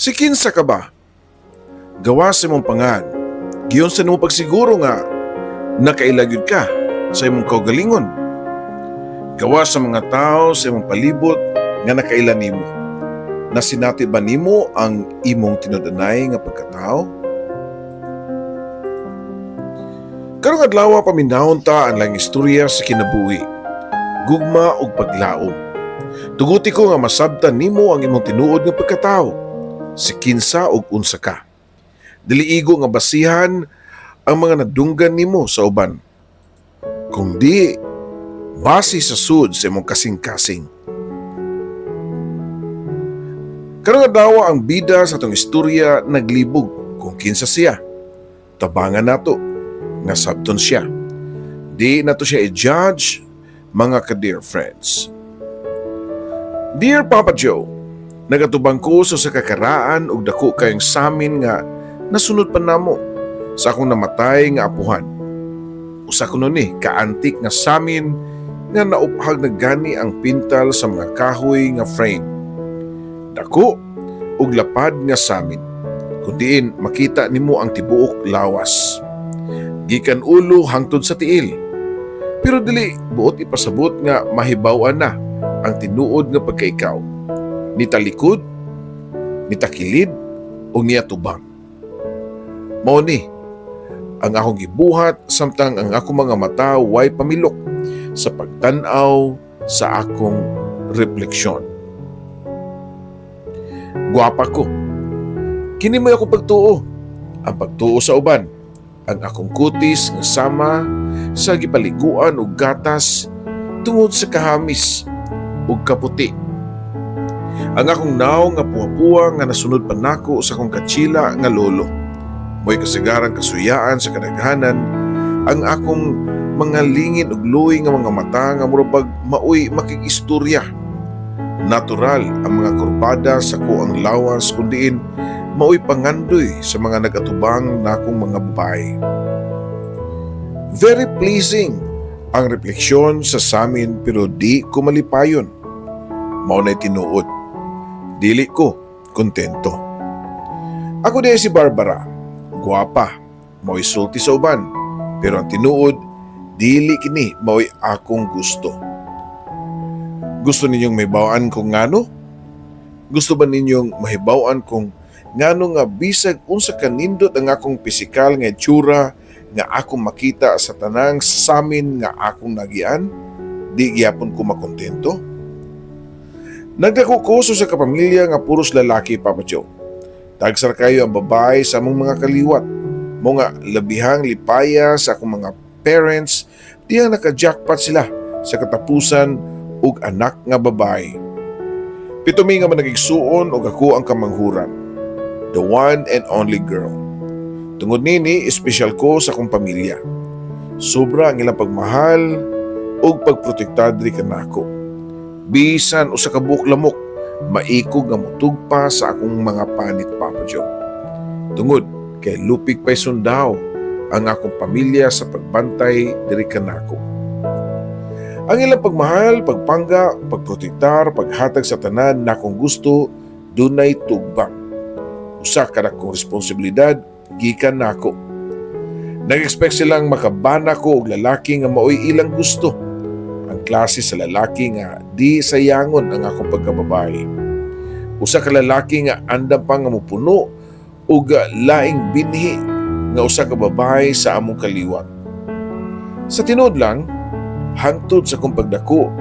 Si kinsa ka ba? Gawa sa imong pangan. Giyon sa imong pagsiguro nga nakailagyod ka sa imong kaugalingon. Gawa sa mga tao sa imong palibot nga nakailan nimo. Nasinati ba nimo ang imong tinudanay nga pagkatao? Karong adlaw paminahon ta ang lang istorya sa kinabuhi. Gugma ug paglaom. Tuguti ko nga masabtan nimo ang imong tinuod nga pagkatao. Si kinsa ug unsa ka. Diliigo nga basihan ang mga nadunggan nimo sa uban. Kung di, base sa sud sa imong kasing-kasing. Karong adlaw ang bida sa atong istorya naglibog kung kinsa siya. Tabangan nato nga sabton siya. Di nato siya i-judge, mga ka-dear friends. Dear Papa Joe, nagatubang ko sa kakaraan ug dako kayong samin nga nasunod pa namo sa akong namatay nga apuhan. Usa kuno ni kaantik nga samin nga nauphag na gani ang pintal sa mga kahoy nga frame. Dako ug lapad nga samin, kundiin makita nimo ang tibuok lawas. Gikan ulo hangtod sa tiil. Pero dili buot ipasabot nga mahibaw-an na ang tinuod nga pagkaikaw. Nitalikod, nitakilid, o niyatubang. Mao ni ang akong gibuhat samtang ang akong mga mata way pamilok sa pagtan-aw sa akong refleksyon. Guwapa ko. Kini mo akong pagtuo. Ang pagtuo sa uban. Ang akong kutis nga sama sa gipaliguan og gatas tungod sa kahamis ug kaputi. Ang akong naong nga puwa-puwa nga nasunod pa nako sa akong katsila nga lolo. Mo'y kasigarang kasuyaan sa kadaghanan ang akong mga lingin ug luoy nga mga mata nga murag maoy makigistorya. Natural ang mga kurbada sa kuang lawas kundiin maoy pangandoy sa mga nagatubang nakong mga babae. Very pleasing ang refleksyon sa samin pero di ko malipayon. Mao na'y tinuod. Dili ko kontento. Ako din si Barbara. Guwapa. Mao'y sulti sa uban. Pero ang tinuod, dili kini mao'y akong gusto. Gusto ninyong mahibawan kung ngano? Gusto ba ninyong mahibawan kung ngano nga bisag unsa kanindot ang akong pisikal nga itsura nga akong makita sa tanang samin nga akong nagian? Di gyapon ko makontento? Nagdako ko sa kapamilya nga puros lalaki, Papa Joe. Tagsar kayo ang babae sa among mga kaliwat. Mga labihang lipaya sa akong mga parents diya naka-jackpot sila sa katapusan ug anak nga babae. Pitumi nga managigsuon ug ako ang kamanghuran. The one and only girl. Tungod nini, espesyal ko sa akong pamilya. Sobra ang ilang pagmahal ug pagprotektar diri kanako. Bisan usa ka buok lamok, maikog nga mutugpa sa akong mga panit, Papa Joe. Tungod kay lupig pa'y sundaw ang akong pamilya sa pagbantay diri kanako. Ang ilang pagmahal, pagpangga, pagprotektar, paghatag sa tanan na akong gusto, dunay tugbang. Usa ka akong responsibilidad, gikan nako. Nag-expect silang makabana ko og lalaki nga maoy ilang gusto. Ang klase sa lalaki nga di sayangon ang akong pagkababae. Usa ka lalaki nga andam pa nga mopuno og laing binhi nga usa ka babae sa among kaliwat. Sa tinuod lang, hangtod sa akong pagdako,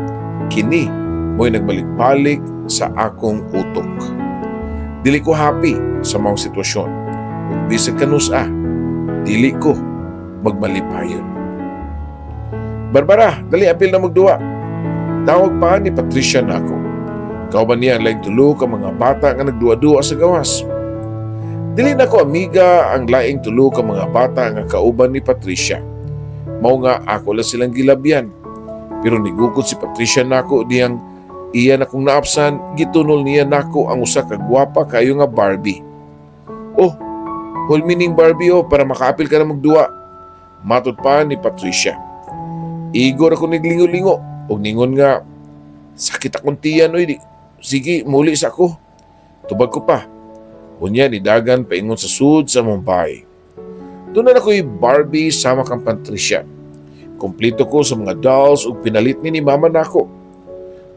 kini mo'y nagbalik-balik sa akong utok. Dili ko happy sa mga sitwasyon. Ug bisag kanus-a, dili ko magmalipayon. Barbara, dali apil na magduwa. Tawag pa ni Patricia na ako. Kauban niya ang laing tulo ka mga bata nga nagduwa-duwa sa gawas. Dili na ko amiga ang laing tulo ka mga bata nga kauban ni Patricia. Mao nga ako lang silang gilabyan. Pero nigukod si Patricia nako diyang iya na kong naapsan, gitunol niya nako ang usa ka gwapa kayo nga Barbie. Oh, hulmining Barbie para makaapil ka na magduwa. Matod pa ni Patricia. Igor ako naglingo-lingo o ningon nga, sakit akong tiyan oy. Sige, muli sa ako. Tubag ko pa. Unya nidagan paingon sa sud sa Mumbai. Doon na ako'y Barbie sama kang Patricia. Kompleto ko sa mga dolls ug pinalit ni mama nako.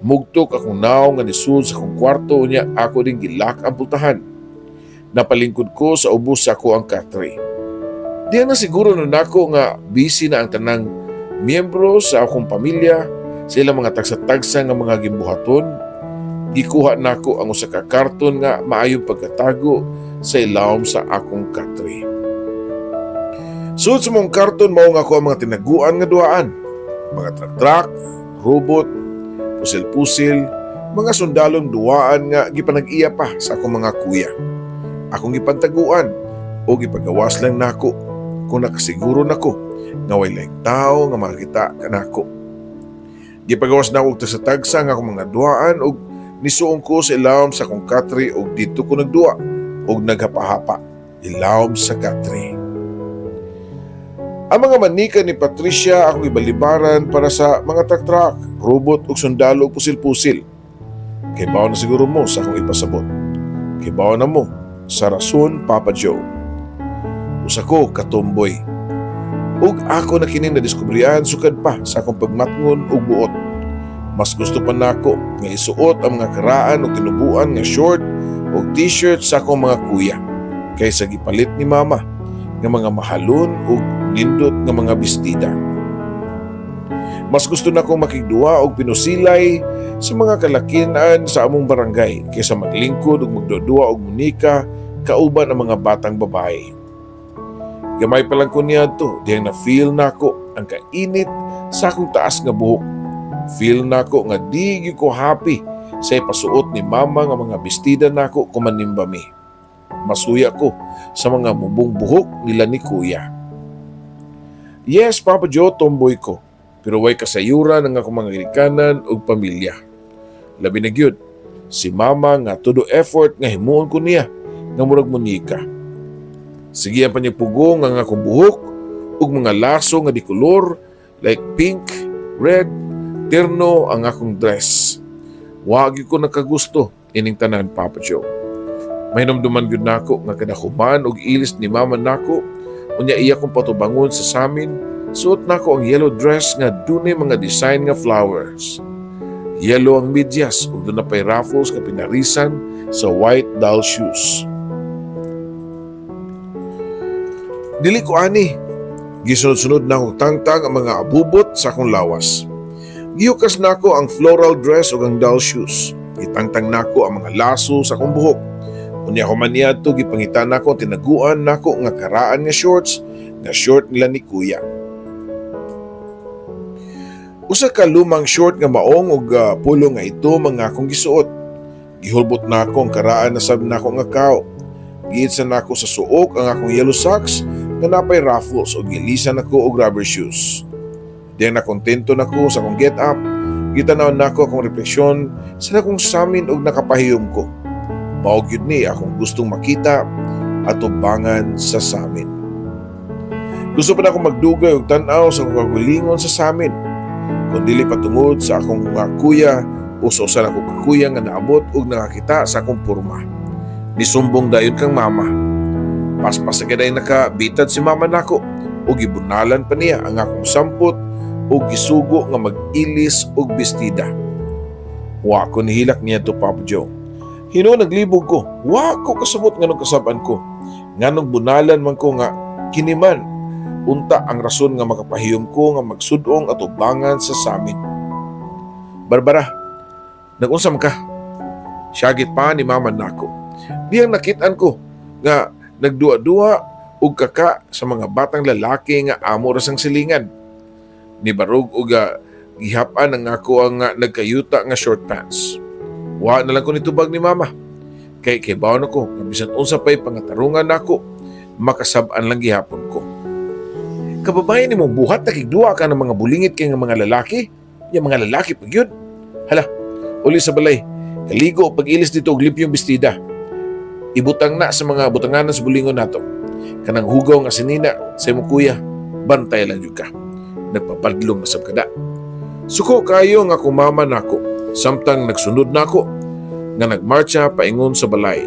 Mugtok akong naw nga nisud sa akong kwarto unya ako ding gilak ang pultahan. Napalingkod ko sa ubos sa ako ang katre. Diyan na siguro na nako nga busy na ang tanang miyembro sa akong pamilya sa ilang mga tagsa-tagsa nga mga gimbuhaton. Gikuha nako ang usa ka karton nga maayong pagkatago sa ilawom sa akong katre. Sud sa mong karton mao nga ako ang mga tinaguan nga duaan. Mga trak-trak, robot, pusil-pusil, mga sundalong duaan nga gipanag-iya pa sa akong mga kuya. Akong gipantaguan o gipagawas lang nako kung nakasiguro nako nga way laing tao nga makakita kanako. Gipagawas nako og tagsa-tagsa nga akong mga duaan og nisuong ko sa ilawom sa akong katre og dito ko nagduwa og naghapa-hapa ilawom sa katre. Ang mga manika ni Patricia akong ibalibaran para sa mga trak-trak, robot ug sundalo ug pusil-pusil. Kay bawo na siguro mo sa akong ipasabot. Kay bawo na mo sa rason, Papa Joe. Usa ko katomboy. Ug ako na kining nadiskubrihan sukad pa sa akong pagmatngon ug buot. Mas gusto pa nako nga isuot ang mga karaan o tinubuan nga short o t-shirt sa akong mga kuya kaysa gipalit ni mama nga mga mahalon o nindot nga mga bestida. Mas gusto nako makigduwa og pinusilay sa mga kalakinan sa among barangay kaysa maglingkod og magdudua og munika kauban ang mga batang babae. Gamay pa lang ko niya to, diyang na-feel nako ang kainit sa akong taas nga buhok. Feel nako nga di ko happy sa ipasuot ni mama nga mga bestida nako kumanimbami. Masuya ko sa mga mubong buhok nila ni kuya. Yes, Papa Joe, tomboy ko. Pero way kasayuran ng akong mga ginikanan ug pamilya. Labi na gyud si mama nga todo effort nga himuon ko niya nga murag munika. Sige ang panyagpugong ang akong buhok ug mga laso nga di kolor like pink, red, terno ang akong dress. Wagi ko nakagusto ining tanan, Papa Joe. May namduman gyud nako nga kadahuman og ilis ni mama nako unya iya kong patubangon sa samin. Suot nako ang yellow dress nga dunay mga design nga flowers. Yellow ang medyas ug doon na pay ruffles nga pinarisan sa white doll shoes. Dili ko ani. Gisunod-sunod na akong tangtang ang mga abubot sa akong lawas. Gihukas nako ang floral dress ug ang doll shoes. Gitangtang nako ang mga laso sa akong buhok. Unya ko man niadto gipangitan nako tinaguan nako nga karaan nga shorts nga short nila ni kuya. Usa ka lumang short nga maong ug pulo nga ito mga akong gisuot. Gihulbot nako ang karaan na sab nako nga kao. Giitsa nako sa suok ang akong yellow socks nga napay ruffles ug gilisan nako og rubber shoes. Diyan na kontento nako sa akong get up. Gitanaw nako akong refleksyon sa akong samin ug nakapahiyom ko. Mao gyud ni akong gustong makita at tubangan sa samin. Gusto pa na akong magdugay og tan-aw sa akong kagulingon sa samin. Kung dili patungod sa akong mga kuya o sa usa akong kakuya nga naabot ug nakakita sa akong porma. Nisumbong dayon kang mama. Paspas sa gaday nakabitad si mama nako ug gibunalan pa niya ang akong sampot ug gisugo nga mag-ilis og bestida. Wa ko nihilak niya to, Papa Joe. Hino naglibog ko. Wa ko kasabot nganong kasaban ko. Nganong bunalan man ko nga kiniman. Unta ang rason nga makapahiyom ko nga magsudong at ubangan sa samin. Barbara, nag-unsam ka? Syagit pa ni mama nako. Diyang nakitaan ko nga nagdua-dua ug kaka sa mga batang lalaki nga amo ra sang silingan. Ni barog ug gihapan ang ako ang nagkayuta nga short pants. Wa na lang ko nitubag ni mama. Kay bawo nako nga bisan unsa pay pangatarungan nako, makasab-an lang gihapon ko. Kababayan ni mong buhat nakigduwa ka ng mga bulingit kay nga mga lalaki? Yung mga lalaki pag yun. Hala, uli sa balay. Kaligo pag-ilis dito og lipyong bestida. Ibutang na sa mga butanganan sa bulingon nato. Kanang hugaw nga sinina sa imong kuya, bantay lang yun ka. Nagpapadlong na sab kada. Suko kayo nga kumama nako. Samtang nagsunod nako nga nagmarcha paingon sa balay.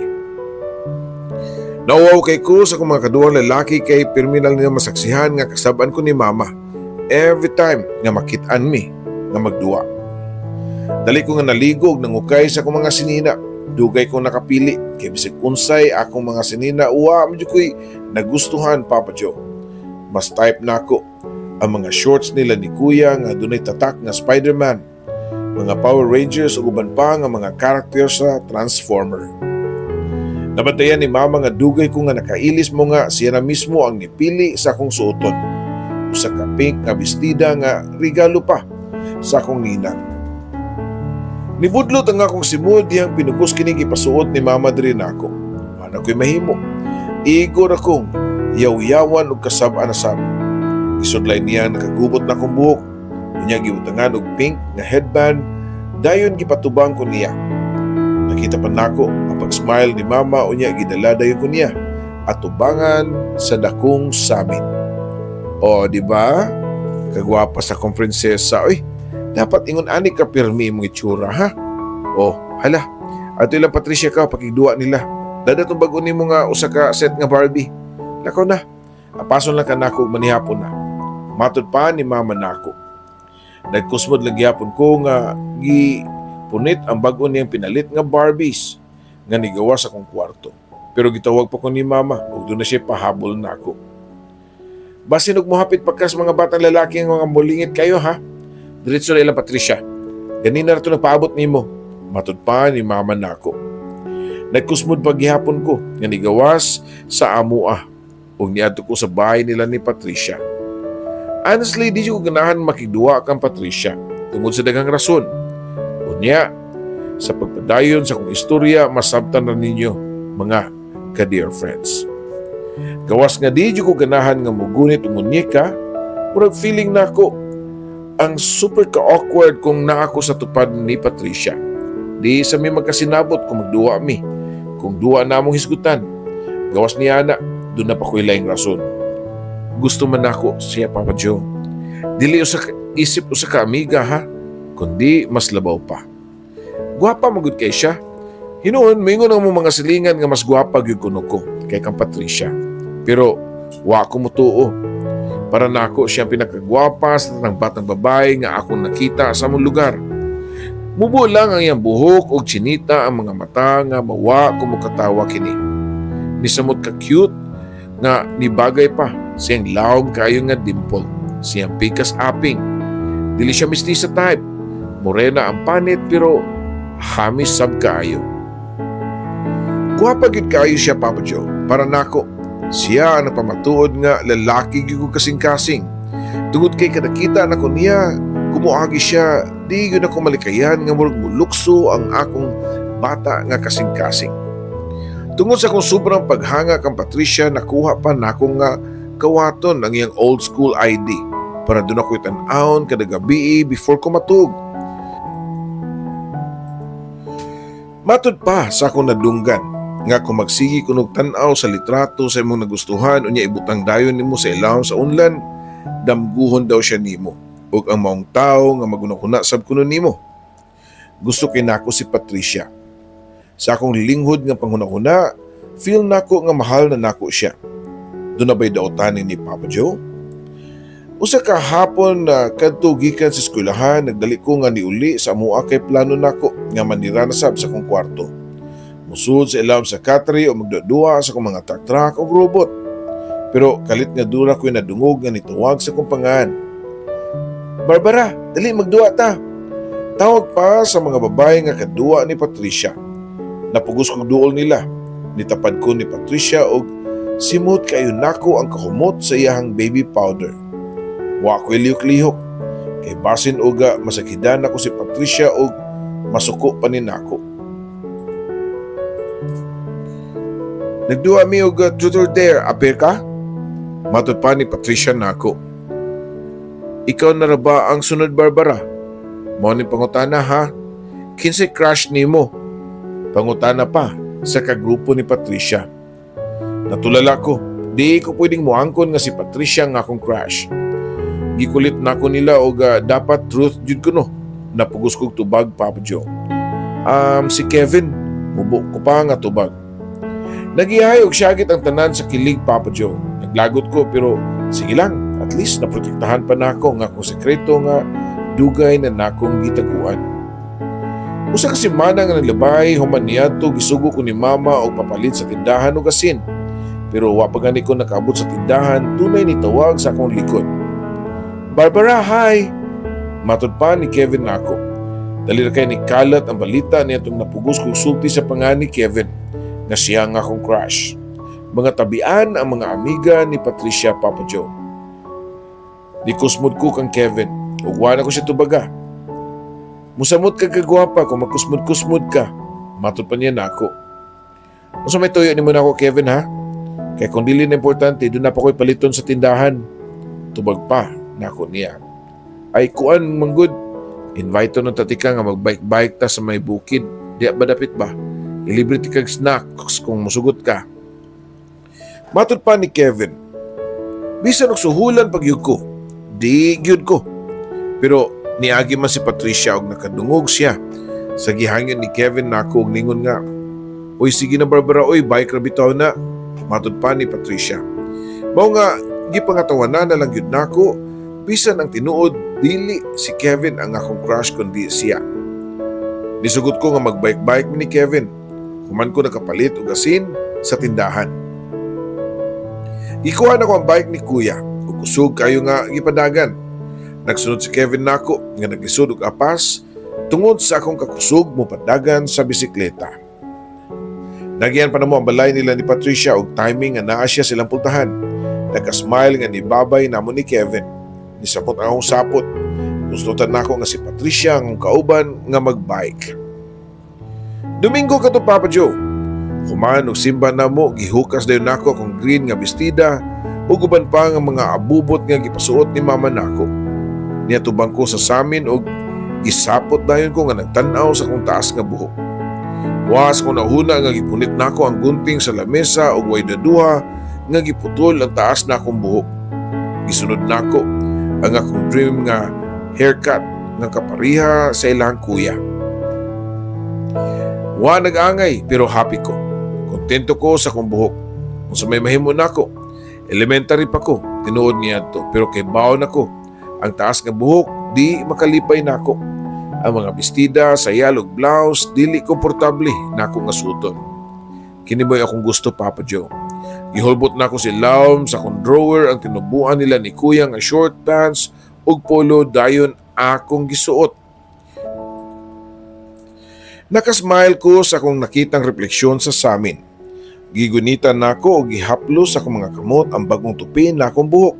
Nauwaw kay ko sa kung mga kaduhang lalaki kay perminal nga masaksihan nga kasaban ko ni mama every time nga makitaan mi nga magduwa. Dali ko nga naligog nangukay sa akong mga sinina. Dugay kong nakapili kay bisig unsay akong mga sinina uwa medyo ko'y nagustuhan, Papa Joe. Mas type na ako ang mga shorts nila ni Kuya nga dunay tatak nga Spider-Man, mga Power Rangers ug uban pa nga mga character sa Transformer. Nabantayan ni Mama nga dugay ko nga nakailis mo nga siya na mismo ang nipili sa akong suoton. Usa ka pink nga bestida nga regalo pa sa akong ninang. Nibudlot ang akong simod diyang pinugos kining ipasuot ni Mama diri nako. Ana ko'y mahimo. Igor akong yaw-yawan og kasab-an na sab. Isudlay niya nakagubot na akong buhok. Unya giutangan og pink nga headband, dayon gipatubang ko niya. Nakita pa nako ang pag-smile ni Mama unya gidala dayon ko niya at tubangan sa dakong samin. O, di ba? Kagwapa sa akong prinsesa. Oy, dapat ingon ani ka pirmi mong itsura, ha? Oh, hala. Ato ilang Patricia ka pakigduwa nila. Dadatong bago nimo nga usa ka set nga Barbie. Lakaw na. Apason lang ka nako manihapon na. Matod pa ni Mama nako. Nagkusmod lang gyapon ko nga gipunit ang bago niyang pinalit nga Barbies nga nigawa sa akong kwarto. Pero gitawag pa ko ni Mama ug doon na siya pahabol nako. Basin og mohapit pagkas mga batang lalaki nga mga mulingit kayo, ha? Diretso na ilang Patricia. Ganina na ito nagpaabot nimo. Matod pa ni Mama nako. Nagkusmod paghihapon ko nga nigawas sa amua ug niadto ko sa bahay nila ni Patricia. Honestly, di ko ganahan makigduwa kang Patricia tungod sa daghang rason. Unya, sa pagpadayon sa kong istorya, masabtan na ninyo, mga ka-dear friends. Gawas nga di ko ganahan nga mugunit og munyeka, murag feeling nako ang super ka-awkward kung naako sa tupad ni Patricia. Di sa may magkasinabot kung magduwa mi. Kung duwa na among hisgutan. Gawas niya na, doon na pa ko'y laing rason. Gusto man ako siya, Papa Joe. Dili isip usa ka amiga, ha? Kundi mas labaw pa. Guwapa magud kay siya. Hinuon, mingon ang mga silingan nga mas guwapa gyud kuno ko kay kang Patricia. Pero wa ko mutuo. Para nako siya pinakagwapa sa tanang batang babae nga akong nakita sa among lugar. Mubo lang ang iyang buhok o chinita ang mga mata nga mawa ko mukatawa kini. Nisamot ka cute nga nibagay pa siyang lawom kayo nga dimple. Siyang pikas aping. Dili siya mestiza type. Morena ang panit pero hamis sab kaayo. Guwapa gid kaayo siya, Papa Joe. Para nako siya ang pamatuod nga lalaki gyud kasing-kasing. Tungod kay kadakita na ko niya, kumuagi siya, di gyud ako malikayan nga murag mulukso ang akong bata nga kasing-kasing. Tungod sa akong sobrang paghanga kang Patricia, nakuha pa nako nga kawaton ang iyang old school ID para doon ako'y tan-awon kada gabi before ko matug. Matod pa sa akong nadunggan nga kung magsigi kunog tan-aw sa litrato sa imong nagustuhan unya ibutang dayon nimo sa ilawom sa unlan, damguhon daw siya nimo ug ang maong tao nga magunakuna sab kuno nimo. Gusto kay nako si Patricia. Sa akong linghod nga panghunahuna, feel nako nga mahal na nako siya. Doon na ba'y daotanin ni Papa Joe? Usa ka hapon na kadto gikan sa eskwelahan, nagdali ko nga niuli sa amua kay plano nako nga manira na sab sa akong kwarto. Musud sa ilawom sa katri o magdudua sa akong mga truck-truck o robot. Pero kalit nga dura ko'y nadungog nga nituwag sa akong pangan. Barbara, dali magduwa ta. Tawag pa sa mga babae nga kadua ni Patricia. Napugos kong duol nila. Nitapad ko ni Patricia og simot kayo nako ang kahumot sa iyahang baby powder. Wa ko'y lihok-lihok. Kay basin uga masakidan ako si Patricia og masuko pa ni nako. Nagduwa mi og truth or dare, apir ka? Matod pa ni Patricia nako. Ikaw na ra ba ang sunod, Barbara? Mao ni pangutana, ha? Kinsay crush nimo? Pangutana pa sa kagrupo ni Patricia. Natulala ko, di ko pwedeng muangkon nga si Patricia nga akong crush. Gikulit nako nila og dapat truth jud kuno. Napugos kog tubag, Papa Joe. Si Kevin, mubo ko pa nga tubag. Nagihay og syagit ang tanan sa kilig, Papa Joe. Naglagot ko pero sige lang, at least naprotektahan pa nako nga akong sekreto nga dugay na nakong gitaguan. Usa ka semana nga naglabay, human niadto gisugo ko ni mama og papalit sa tindahan og asin. Pero wa pa gani ko nakaabot sa tindahan, tunay ni tawag sa akong likod. Barbara, hi! Matod pa ni Kevin nako. Dali ra kay ni kalat ang balita niya itong napugos kong sulti sa pangan ni Kevin na siya nga akong crush. Mga tabian ang mga amiga ni Patricia, Papa Joe. Nikusmod ko kang Kevin, ug wa na ko siya tubaga. Musamot ka kagwapa kung magkusmod-kusmod ka. Matod pa niya nako. Unsa may tuyo ni mo nako, Kevin, ha? Kaya kung dili na importante, doon na pa ko'y paliton sa tindahan. Tubag pa, nako niya. Ay kuan manggod. Invite nun tatika nga magbike-bike ta sa may bukid. Diya ba dapit ba? Ilibre ti kag snacks kung musugot ka. Matod pa ni Kevin. Bisan og suhulan pagyud ko. Di gyud ko. Pero niagi man si Patricia og nakadungog siya. Sa gihangyon ni Kevin nako og ningon nga, "Oy sige na Barbara, oy bike ra bitaw na." Matod pa ni Patricia. Mao nga gipangatawanan na lang gyud nako, bisan ang tinuod dili si Kevin ang akong crush kundi siya. Nisugot ko nga magbike-bike ni Kevin. Human ko nakapalit og asin sa tindahan. Ikuha na ko ang bike ni Kuya ug kusog kayo nga gipadagan. Nagsunod si Kevin nako nga naglisod og apas tungod sa akong kakusog mo padagan sa bisikleta. Nagyan pa na mo ang balay nila ni Patricia og timing nga naa siya silang pultahan. Nagka-smile nga ni babay namo ni Kevin. Nisapot ang akong sapot. Gustutan nako nga si Patricia ang kauban nga magbike. Domingo kato, Papa Joe. Human og simba namo, gihukas dayon nako akong green nga bestida ug uban pa nga mga abubot nga gipasuot ni mama nako. Niatubang ko sa samin og gisapot dayon ko nga nagtan-aw sa akong taas nga buhok. Was ko nahuna nga gipunit nako ang gunting sa lamesa ug way daduha nga giputol ang taas na akong buhok. Gisunod nako ang akong dream nga haircut nga kapariha sa ilang kuya. Wa nag-angay pero happy ko. Kontento ko sa akong buhok. Kung sa may mahimo nako, elementary pa ko, tinuod niya to, pero kay baon ako. Ang taas nga buhok, di makalipay nako. Ang mga bestida, sayal ug blouse, dili komportable nako nga suton. Kiniboy akong gusto, Papa Joe. Gihulbot nako si Laom sa akong drawer ang tinubuan nila ni Kuya nga short pants ug polo dayon akong gisuot. Nakasmile ko sa akong nakitang refleksyon sa samin. Gigunitan nako og gihaplo sa akong mga kamot ang bagong tupi na akong buhok.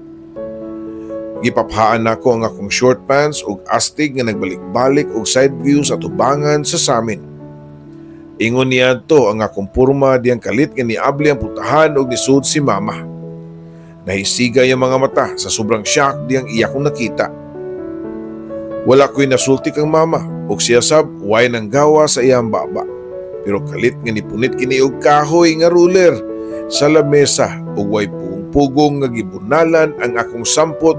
Gipaphaan nako ang akong short pants ug astig nga nagbalik-balik og side view sa tubangan sa samin. Ingon niya to ang akong purma diyang kalit nga niabli ang putahan og nisud si mama. Nahisiga yung mga mata sa sobrang shock diyang iya kong nakita. Wala ko'y nasulti kang mama ug siya sab way nang gawa sa iyang baba. Pero kalit nga nipunit kini og kahoy nga ruler sa lamesa ug way pugong nga gibunalan ang akong sampot,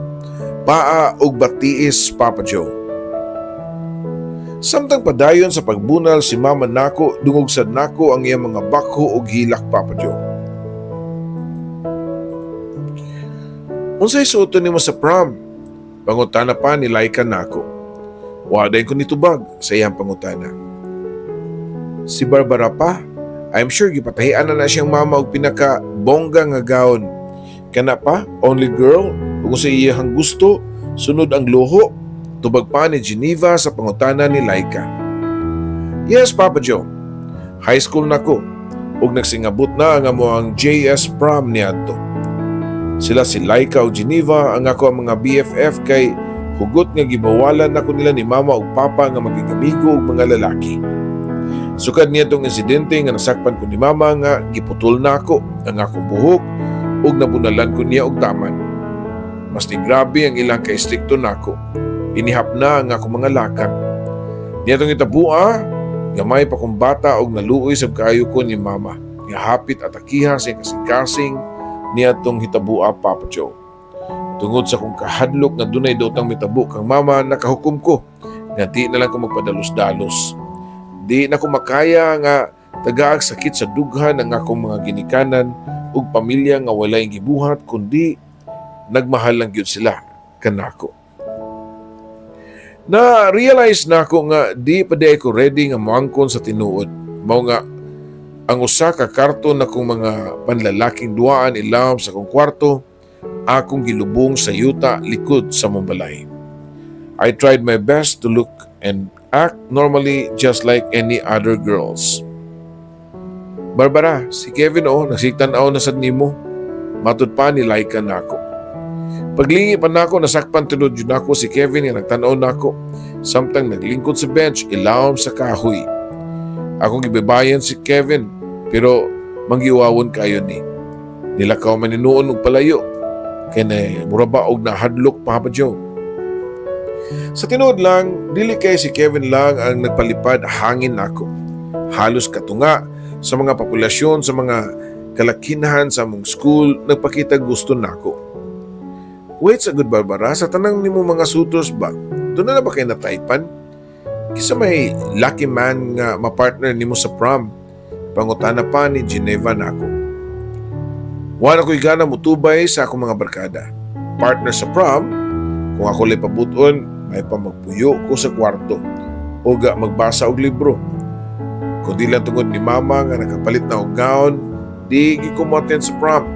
paa ug batiis, Papa Joe. Samtang padayon sa pagbunal si mama nako, dungog sad nako ang iyang mga bakho ug hilak, Papa Joe. Unsay suoton nimo sa prom? Pangutana pa ni Laika nako. Waday ko nitubag sa iyang pangutana. Si Barbara pa, I'm sure gipatahian na siyang mama og pinaka bongga nga gaon. Kana pa, only girl, ug sa iyang gusto, sunod ang luho. Tubag pa ni Geneva sa pangutana ni Laika. Yes, Papa Joe. High school na ko ug nagsingabot na ang amoang JS prom niadto. Sila si Laika ug Geneva ang ako ang mga BFF kay hugot nga gibawalan nako nila ni mama ug papa nga magigamigo og mga lalaki. Sukad niya tong insidente nga nasakpan ko ni mama nga giputol nako ang akong buhok ug nabunalan ko niya og taman. Mas ni grabe ang ilang ka-istrikto nako. Inihap na ang akong mga lakang. Niya tong itabua, gamay pa kong bata og naluoy sab kaayo ko ni mama. Nga hapit at akiha sa kasing-kasing niya tong hitabua, Papa Joe. Tungod sa kong kahadlok nga dunay dotang mitabo kang mama, nakahukom ko nga di na lang ko magpadalos-dalos. Di na ko makaya nga Tagaag sakit sa dughan ang akong mga ginikanan ug pamilya nga walay gibuhat kundi nagmahal lang gyud sila kanako. Na-realize na ako nga di pa di ako ready nga moangkon sa tinuod. Mao nga ang usa ka karton na kong mga panlalaking duaan ilawom sa kong kwarto, akong gilubong sa yuta likod sa mumbalay. I tried my best to look and act normally just like any other girls. Barbara, si Kevin nasigtan-aw na sad nimo. Matud pa ni Laika na ako. Paglingi pa na ako, nasakpan tunod yun ako si Kevin nga nagtanaw na ako. Samtang naglingkod sa bench, ilawom sa kahoy. Akong gibabayan si Kevin, pero manggiwawon kayo ni. Nilakaw maninuon og palayo. Kaya na muraba og nahadlok pa pa Joe. Sa tinuod lang, dili kay si Kevin lang ang nagpalipad hangin nako. Halos katunga sa mga populasyon sa mga kalakinahan sa among school nagpakita gusto nako. Wait sa good Barbara, sa tanang nimo mga suitors ba? Doon na ba kayo nataypan? Kisa may lucky man nga mapartner nimo sa prom. Pangutana pa ni Geneva nako. Wala ko'y gana mutubay sa akong mga barkada. Partner sa prom, kung ako lay pabuton, may pamagpuyo ko sa kwarto o magbasa og libro. Kung di lang tungod ni mama nga nakapalit na og gown, di gikumoten sa prom.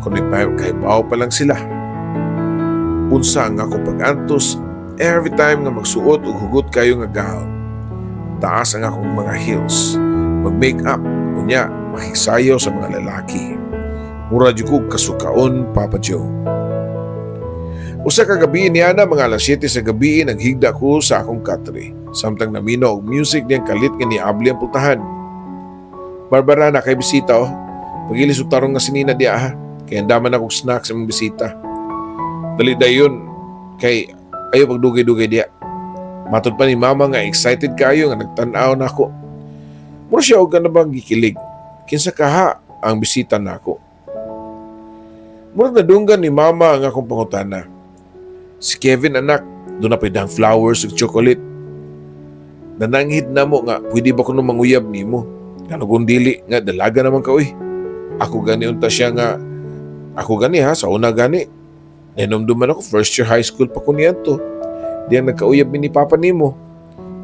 Kung kaibaw pa lang sila. Unsa ang akong pag-antos every time nga magsuot og hugot kayo nga gown. Taas ang akong mga heels. Mag-make-up, unya, makisayaw sa mga lalaki. Mura jud ko kasukaon, Papa Joe. Usa ka gabi niya na mga alas 7 sa gabi naghigda ko sa akong katre. Samtang namino og music niyang kalit nga niabli ang pultahan. Barbara na kay bisita Pagilis utarong nga sinina diya ha. Kaya andaman akong snack sa mga bisita. Dali dayon kay ayaw pagdugay-dugay diya. Matod pa ni mama nga excited kayo nga nagtanaw na ako. Mura siya og na bang gikilig. Kinsa kaha ang bisita na ako. Mura nadunggan ni mama ang akong pangutana. Si Kevin anak, doon na pwedang flowers ug chocolate. Nananghid na mo nga, pwede ba ko nung manguyab ni mo? Kanugong dili nga, dalaga naman ka uy. Ako gani unta siya nga, ako gani ha, sa una gani. Nainumduman ako, first year high school pa ko niyan to. Diyan nagkauyab ni Papa nimo.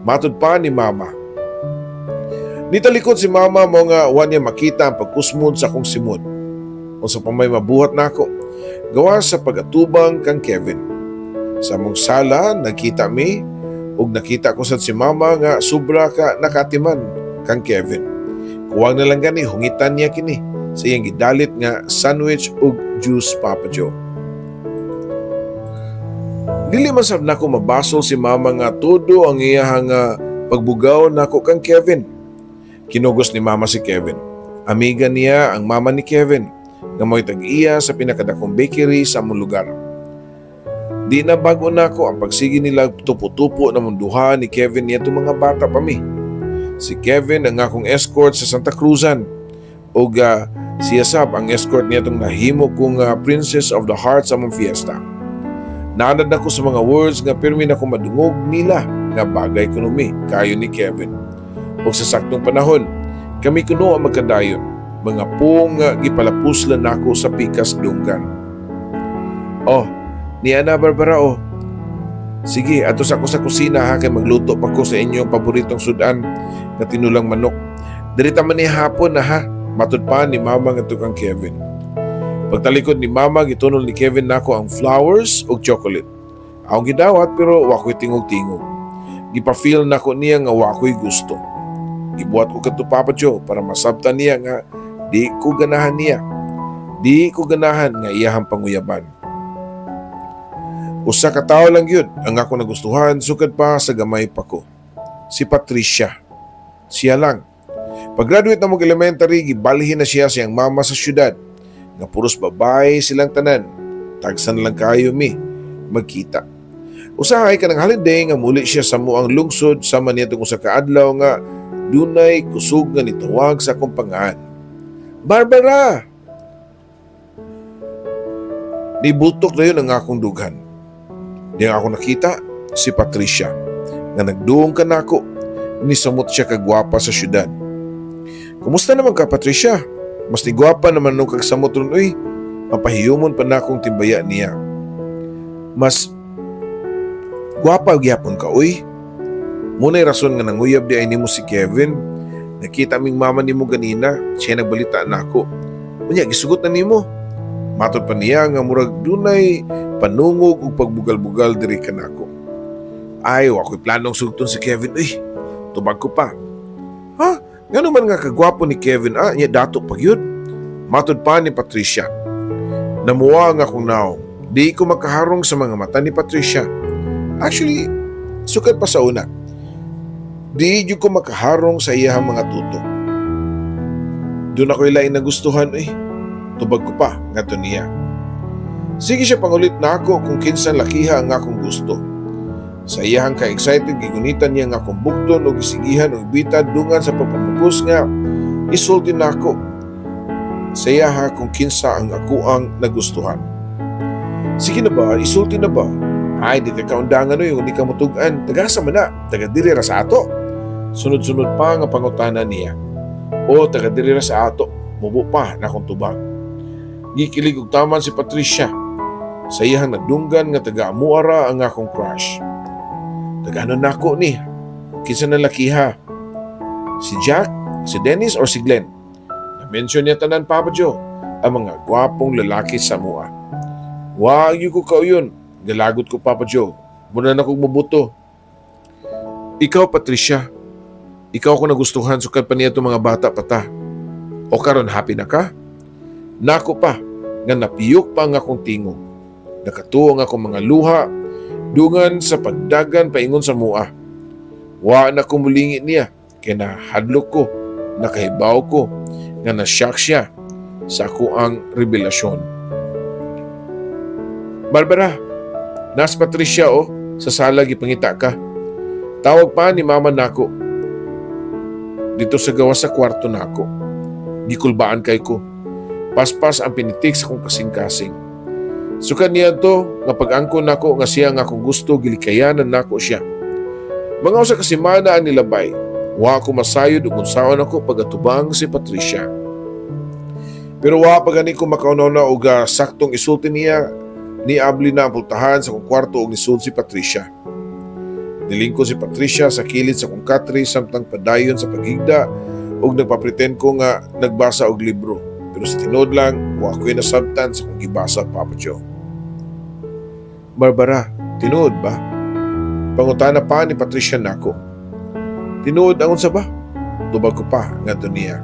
Matod pa ni Mama. Nitalikod si Mama mo nga wan niya makita ang pagkusmod sa akong simod. O sa pamay mabuhat na ako, gawa sa pag-atubang kang Kevin. Sa mong sala, nagkita mi, ug nakita ko sa si Mama nga sobra ka nakatiman kang Kevin. Kuwang na lang gani, hungitan niya kini sa iyang gidalit nga sandwich ug juice Papa Joe. Dili man sab nako mabasol si Mama nga todo ang iyang pagbugaw nako kang Kevin. Kinugos ni Mama si Kevin. Amiga niya ang mama ni Kevin nga mo'y tag-iya sa pinakadakong bakery sa among lugar. Di na bago nako ang pagsigi nila tupo-tupo na munduhan ni Kevin niya itong mga bata pa mi. Si Kevin ang akong escort sa Santa Cruzan o siya sab ang escort niya itong nahimo kong Princess of the Heart sa among fiesta. Naanad na ko sa mga words nga pirmi na ko madungog nila nga bagay kuno mi kayo ni Kevin. O sa saktong panahon, kami kuno ang magkadayon, mga pong gipalapuslan nako sa pikas dunggan. Oh, ni Ana Barbara Sige, atos ako sa kusina ha kay magluto pa ko sa inyong paboritong sudan na tinulang manok. Dirita man ni hapon na ha, matud pa ni Mama nga tukang Kevin. Pagtalikod ni Mama, gitunol ni Kevin nako ang flowers ug chocolate. Akong gidawat pero wako'y tingog-tingog. Gipa-feel nako niya nga wako'y gusto. Gibuhat ko kadto Papa Joe para masabtan niya nga di ko ganahan niya. Di ko ganahan nga iyahang panguyaban. Usa ka tawo lang yun ang ako nagustuhan sukad pa sa gamay pa ko. Si Patricia. Siya lang. Pag-graduate na mong elementary, gibalhin na siya siyang mama sa syudad. Nga puros babae silang tanan. Tagsan lang kayo mi. Magkita. Usahay ka ng holiday nga muli siya sa muang lungsod sama niya itong usa ka adlaw nga dunay kusog nga nitawag sa akong pangaan. Barbara! Nibutok na yun ang akong dughan. Di ako nakita si Patricia nga nagduong ka na ako. Nisamot siya kagwapa sa syudad. Kumusta naman ka, Patricia? Mas tigwapa naman nung kagsamot ron, uy. Mapahiyumon pa na akong timbaya niya. Mas gwapa gyapon ka, uy. Muna'y rason nga nanguyab di ay nimo si Kevin. Nakita aming mama nimo ganina, siya nagbalita na ako. Unya, gisugot na nimo. Matod pa niya nga murag dunay panungog ug pagbugal-bugal diri kanako. Ay, ako'y planong sugton si Kevin, uy. Tubag ko pa. Ha? Ngano man nga kagwapo ni Kevin, nya dato pag yun. Matod pa ni Patricia. Namuwa nga akong naong. Di ko makaharong sa mga mata ni Patricia. Actually, sukat pa sa una. Di ko makaharong sa iyahang mga tutok. Doon ako ilain nagustuhan, tubag ko pa, nga to niya. Sige siya pangulit na ako kung kinsan lakiha ang akong gusto. Sa iyahang ka-excited, gigunitan niya nga akong bukton o gisigihan o ibita dungan sa papamugos nga, isulti na ako. Sa iyaha kung kinsa ang ako ang nagustuhan. Sige na ba? Isulti na ba? Ay, di ka kaundangan yung hindi ka mutugan. Tagasa man na, taga-diri ra sa ato. Sunod-sunod pa nga pangutanan niya. O taga-diri ra sa ato, mubo pa na akong tubag. Gikilig og taman si Patricia. Sa iyang nadunggan nga taga-amuara ang akong crush. Taganon na ako ni. Kinsa na lakiha? Si Jack, si Dennis, or si Glenn? Na-mention niya tanan, Papa Joe, ang mga gwapong lalaki sa mua. Wag yung ko yun. Galagot ko, Papa Joe. Muna na kong mabuto. Ikaw, Patricia. Ikaw ko nagustuhan sukat pa niya itong mga bata pata. O karon happy na ka? Nako pa, nga napiyok pa ang akong tingog. Nakatuong akong mga luha, dungan sa pagdagan paingon sa mua. Wa na ko mulingi niya, kaya nahadlok ko, nakahibaw ko, nga na-shock siya sa ako ang revelasyon. Barbara, nas Patricia sa sala gipangita ka. Tawag pa ni mama nako. Dito sa gawa sa kwarto nako. Gikulbaan kay ko. Paspas ang pinitik sa kong kasing-kasing. Sukan niya to nga pag-angko nako nga siya nga akong gusto gilikayanan nako siya. Mga usa ka semana ang nilabay. Wa ako masayod ug unsaon ako pagatubang si Patricia. Pero wa pa gani ko makaunaw na og saktong isulti niya. Ni abli na ang pultahan sa kong kwarto og nisud si Patricia. Niling ko si Patricia sa kilid sa kong katri samtang padayon sa paghigda og nagpapretend ko nga nagbasa og libro. Pero sa tinod lang, wa ko'y nasabtan sa kong gibasa, Papa Joe. Barbara, tinood ba? Pangutana pa ni Patricia nako. Tinood ang unsa ba? Tubag ko pa nga to niya.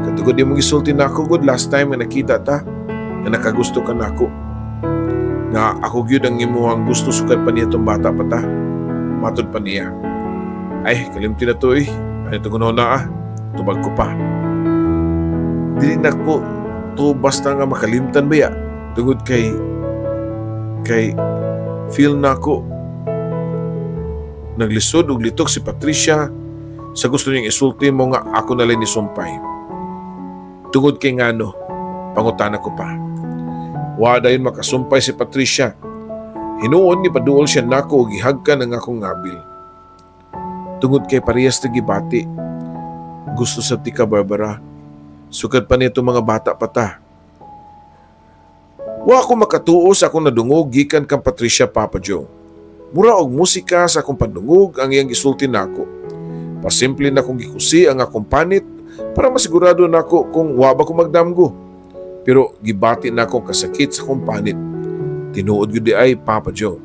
Katugod di mong isulti nako good last time nga nakita ta nga nakagusto ka nako. Nga ako gyud ang imuhang gusto sukat pa niya itong bata pa ta. Matod pa niya. Ay, kalimti na to Ano ito na Tubag ko pa. Dili na ko to basta nga makalimtan ba ya? Tungod kay feel na ko naglisod ug litok si Patricia sa gusto niyang isulti mo nga ako na lang ni sumpay. Tungod kay ngano, pangutana ko pa. Wa dayon makasumpay si Patricia. Hinuon ni paduol siya nako og gihagkan ang akong ngabil. Tungod kay parehas ta gibati. Gusto sa tika, Barbara. Sukad pa nito mga bata pata. Wa ako makatuo sa akong nadungog gikan kang Patricia, Papa Joe. Mura og musika sa akong pandungog ang iyang gisulti nako. Pasimple na kong gikusi ang akong panit para masigurado nako kung wa ba ko magdamgo. Pero gibati na akong kasakit sa akong panit. Tinuod yun di ay, Papa Joe.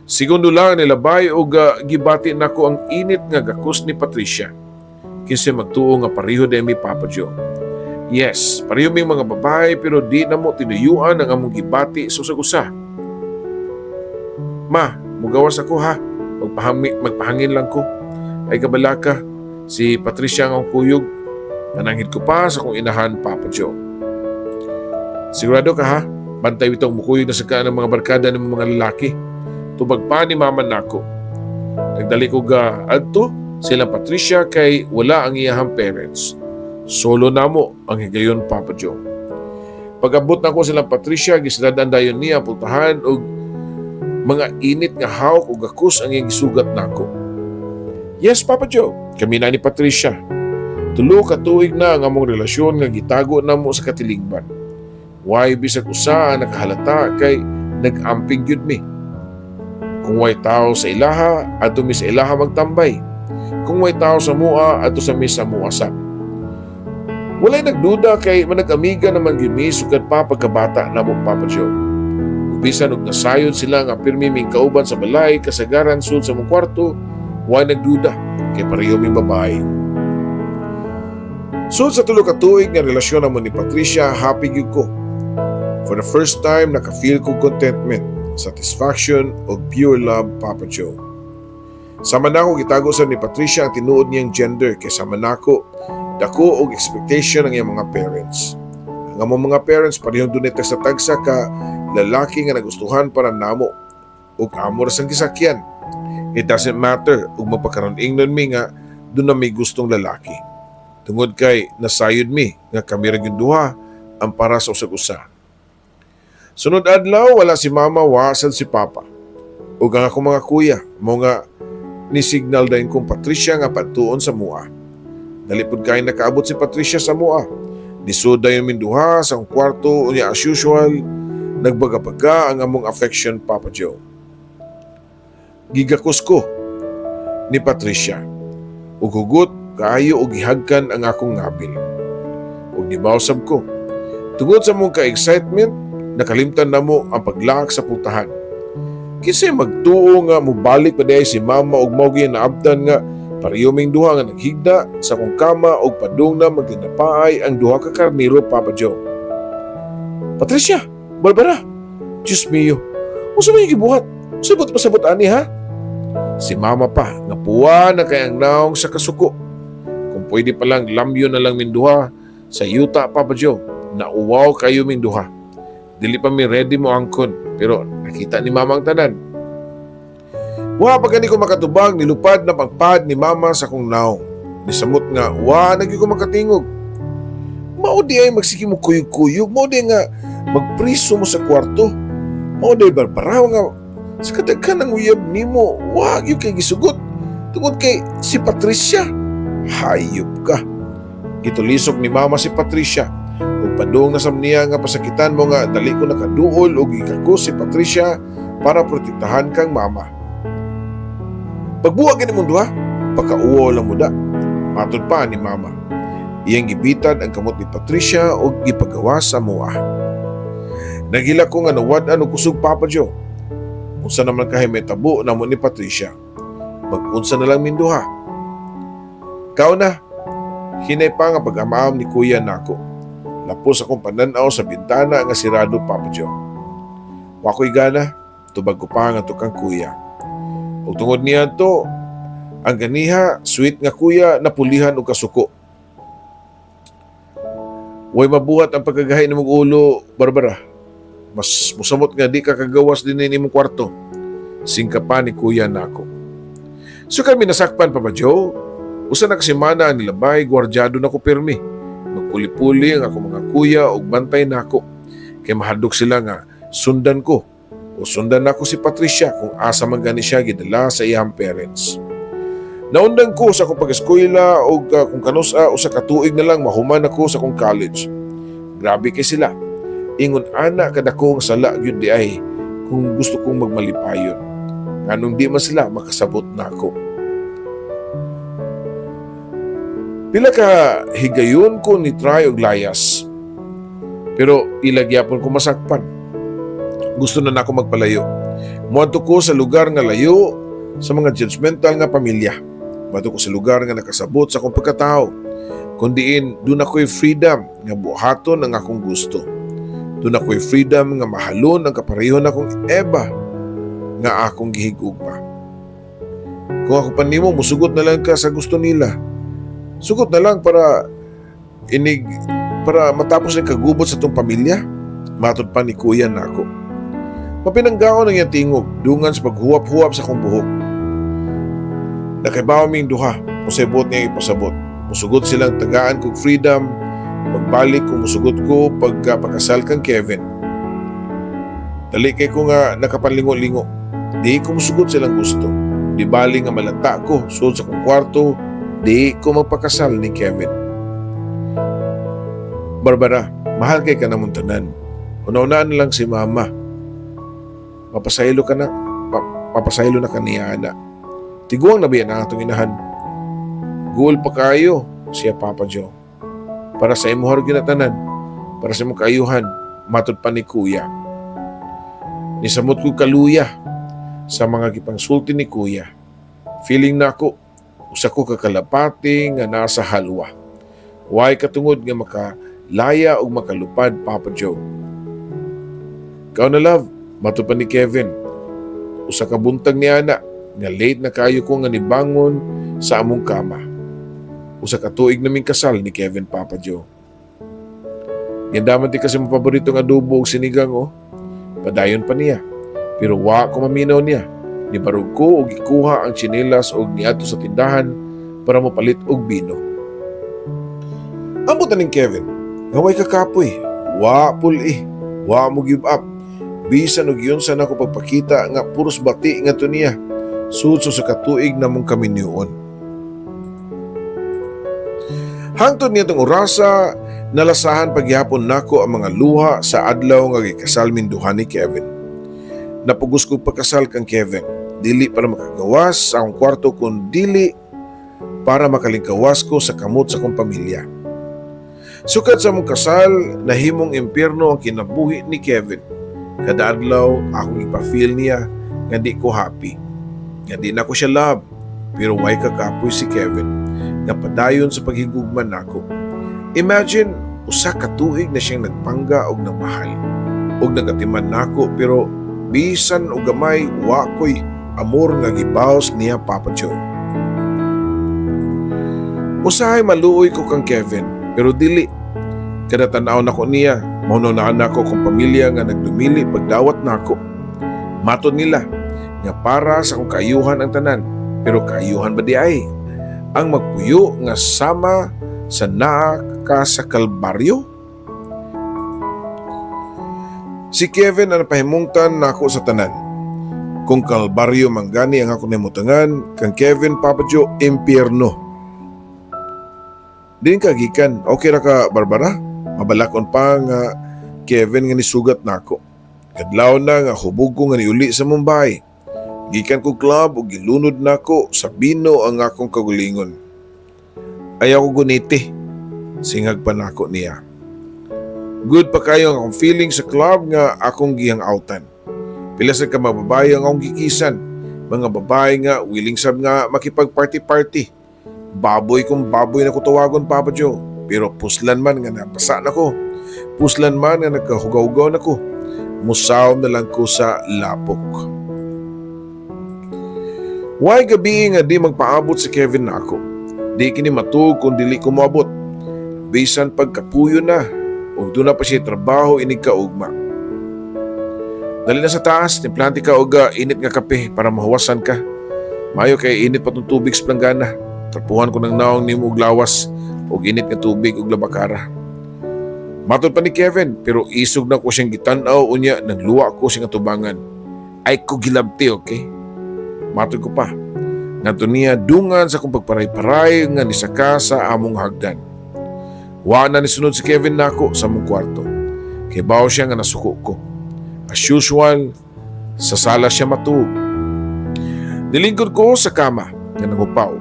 Segundo lang nilabay o gibati na ako ang init nga gakos ni Patricia. Kinsa magtuo nga pareho din mi, Papa Joe. Yes, pareho ming mga babae pero di na mo tinuyuan ang among gibati susag-usa. Ma, mugawas ako ha. Magpahangin lang ko. Ay kabalaka, si Patricia ang kuyog. Nanangit ko pa sa kong inahan, Papa Joe. Sigurado ka ha? Bantay itong mukuyog na saka ng mga barkada ng mga lalaki. Tubag pa ni mama nako. Nagdali ko adto silang Patricia kay wala ang iyahang parents. Solo na mo ang higayon, Papa Joe. Pag-abot na ko silang Patricia, gisdadan dayon niya pultahan og mga init nga hawk o gakus ang iyang gisugat nako. Yes, Papa Joe, kami na ni Patricia. Tulo ka tuig na ang among relasyon nga gitago namo sa katilingban. Way bisag usa ang nakahalata kay nag-amping gyud mi. Kung way tao sa ilaha, adto mi sa ilaha magtambay. Kung way tao sa mua, adto sa mi sa mua sab. Walay nagduda kay manag-amiga naman gyud mi sugad pa pagkabata namo Papa Joe. Bisan og nasayod sila nga pirmi ming kauban sa balay kasagaran sud sa mong kwarto, way nagduda kay pareho ming babae. Sud sa tulo ka tuig nga relasyon namo ni Patricia, happy gyud ko. For the first time, naka-feel ko contentment, satisfaction o pure love, Papa Joe. Sama na ako gitago sa ni Patricia ang tinuod niyang gender kay sama na ako dako og expectation ng iyang mga parents. Ang among mga parents parehong dunay tagsa-tagsa ka lalaki nga nagustuhan para namo ug amo ra sang gisakyan. It doesn't matter ug mapakaron ingnon mi nga doon na may gustong lalaki. Tungod kay nasayod mi nga kami ra gyud duha ang para sa usag-usa. Sunod adlaw wala si mama wasad si papa. Ug ang akong mga kuya mo nga ni signal dayon kong Patricia nga patuon sa mua. Nalipod kay nakaabot si Patricia sa mua. Nisud dayon min duha sa kwarto unya as usual. Nagbaga-baga ang among affection, Papa Joe. Gigakos ko ni Patricia. Ug hugot kaayo og gihagkan ang akong ngabil. Ug nibawsab ko. Tungod sa mong ka-excitement, nakalimtan namo ang paglaak sa pultahan. Kisay magtuo nga mubalik pa dahi si mama ug mao gyud naabtan nga pareho ming duha nga naghigda sa kong kama ug padung na magdinapaay ang duha ka karniro, Papa Joe. Patricia, Barbara, Diyos mio, usa may gibuhat? Sabot pasabot ani ha? Si mama pa, nga puwa na kay ang naong sa kasuko. Kung pwede palang lamyo na lang min duha sa yuta, Papa Joe, nauwaw kayo ming duha. Dili pa mi ready mo angkon, pero nakita ni mama ang tanan. Wa pa gani ko makatubang, nilupad na pagpad ni mama sa kong naong. Nisamot nga, wa nagi ko makatingog. Mao di ay magsiki mo kuyog-kuyog, mao di nga magpriso mo sa kwarto. Mao di Barbara nga sa kadaghan ng uyab nimo, wag yung kay gisugot. Tungod kay si Patricia. Hayop ka. Gitulisok ni mama si Patricia. Ug padung na sam niya nga pasakitan mo nga dali ko nakaduol ug gikakos si Patricia para protektahan kang mama. Pagbuwag ni mong duha, pagkauwo lang mo da. Matod pa ni mama. Iyang gibitad ang kamot ni Patricia o gipagawa sa mua. Nagila ko nga nawad-an og kusog, Papa Joe. Unsa naman kahay may tabo namo ni Patricia. Mag-unsa na lang min duha. Kao na, hinay pa nga pag-amaam ni kuya nako. Lapos akong pananaw sa bintana nga sirado, Papa Joe. Wako'y gana, tubag ko pa nga tukang kuya. Ug tungod niya to, ang ganiha, sweet nga kuya, napulihan o kasuko. Way mabuhat ang pagkagahay ng mong ulo, Barbara. Mas musamot nga di ka kagawas din ni mong kwarto. Singka pa ni kuya nako. So kami nasakpan, Papa Joe. Usa na kasimana ang nilabay, gwardyado na ko pirmi. Magpuli-puli ang ako mga kuya o bantay nako. Kay mahadok sila nga sundan ko. O sundan ako si Patricia kung asa man gani siya gidala sa iyang parents. Naundan ko sa akong pag-eskwela o kung kanusa o sa katuig na lang mahuman ako sa akong college. Grabe kay sila. Ingon ana kada kong sala gyud di ay kung gusto kong magmalipayon. Nganong di man sila makasabot na ako. Pila ka higayon ko ni try og layas. Pero ilagyapon ko masakpan. Gusto na nako magpalayo. Muadto ko sa lugar nga layo sa mga judgmental nga pamilya. Muadto ko sa lugar nga nakasabot sa akong pagkatao. Kundiin, doon ako'y freedom nga buhaton ang akong gusto. Doon ako'y freedom nga mahalon ang kaparehon akong Eva nga akong gihigugma. Kung ako pa nimo, musugot na lang ka sa gusto nila. Sugot na lang para matapos ang kagubot sa itong pamilya. Matod pa ni kuya nako. Mapinanggaon ang iyang tingog, dungan sa paghuwap-huwap sa kong buhok. Nakaibaw ming duha, kung sa ibot niya ipasabot. Musugot silang tagaan kong freedom, magbalik kung musugot ko pagkapakasal kang Kevin. Dali kay ko nga nakapanlingo-lingo. Di ko musugot silang gusto. Di bali nga malata ko, suod sa kong kwarto, di ko magpakasal ni Kevin. Barbara, mahal kay ka namang tanan. Una-unaan na lang si mama. Papasaylo ka na. Papasaylo na kaniya na. Tiguang na biyan ang atong inahan. Guol pa kayo, siya Papa Joe. Para sa imuhar ginatanan, para sa imong kaayuhan, matod pa ni Kuya. Nisamot ko kaluya sa mga gipangsulti ni Kuya. Feeling na ako, usa ko kakalapati nga nasa halwa. Way katungod nga makalaya o makalupad, Papa Joe. Ikaw na love, matod pa ni Kevin. Usa ka buntag ni ana, nga late na kayo ko nga nibangon sa among kama. Usa ka tuig naming kasal ni Kevin, Papa Joe. Gandaman di kasi mong paborito nga adobo o sinigang Padayon pa niya. Pero wa ko maminaw niya. Nibarog ko og ikuha ang tsinelas og niadto sa tindahan para mopalit og bino. Ambot na ning Kevin, ngaway kakapoy, wa puli, wa mo give up. Bisan og yun sana ko pagpakita nga puros bati nga to niya. Sudso sa katuig namong kami niyon. Hangtod niya tong orasa, nalasahan pagyapon nako ang mga luha sa adlaw nga gikasal min duha ni Kevin. Napugos ko pagkasal kang Kevin. Dili para makagawas sa akong kwarto kun dili para makalingkawas ko sa kamot sa akong pamilya. Sukad sa mong kasal, nahimong impyerno ang kinabuhi ni Kevin. Kada adlaw akong ipa-feel niya nga di ko happy. Nga di na ko siya love, pero way kakapoy si Kevin nga padayon sa paghigugman nako. Imagine, usa ka tuig na siyang nagpangga og nagmahal. Og nagatiman nako pero bisan og gamay wa ko'y amor nga gibaos niya, Papa Joe. Usahay maluoy ko kang Kevin, pero dili. Kada tanaw nako niya, maununaan nako kung pamilya nga nagdumili pagdawat nako. Matod nila nga para sa kong kaayuhan ang tanan, pero kaayuhan ba di ay? Ang magpuyo nga sama sa naa ka sa kalbaryo? Si Kevin ang napahimungtan nako sa tanan. Kung kalbaryo manggani ang ako nimutangan, kang Kevin, Papa Joe, impyerno. Din kagikan, okay ra ka, Barbara? Mabalakon pa nga Kevin nga nisugat nako. Kadlaw na nga hubog ko nga niuli sa Mumbai. Gikan ko club o gilunod nako sa bino ang akong kagulingon. Ayaw ko guniti. Singag pa nako niya. Good pa kayo ang akong feeling sa club nga akong gihang outan. Pila sa ka mababae ang akong gikisan. Mga babae nga willing sab nga makipag-party-party. Baboy kung baboy na ko tawagon, Papa Joe. Pero puslan man nga napasa na ko. Puslan man nga nagkahugaw-hugaw na ko. Musaw na lang ko sa lapok. Way gabi nga di magpaabot si Kevin na ako. Di kini matug kung dili ko moabot. Bisan pagkapuyo na. O doon na pa siya trabaho inig kaugma. Dali na sa taas, timplante ka og init nga kape para mahuwasan ka. Mayo kay init pa tong tubig sa planggana. Trapuhan ko ng naong nimo og lawas og init nga tubig og labakara. Matod pa ni Kevin, pero isog na ko siyang gitanaw unya nagluwa ko siyang tubangan. Ay ko gilabti, okay? Matod ko pa. Ngadto niya dungan sa kong pagparay-paray nga nisaka sa among hagdan. Wa na nisunod si Kevin nako sa mong kwarto. Kay bawo siya nga nasuko ko. As usual, sa sala siya matuog. Nilingkod ko sa kama nga nangupaw.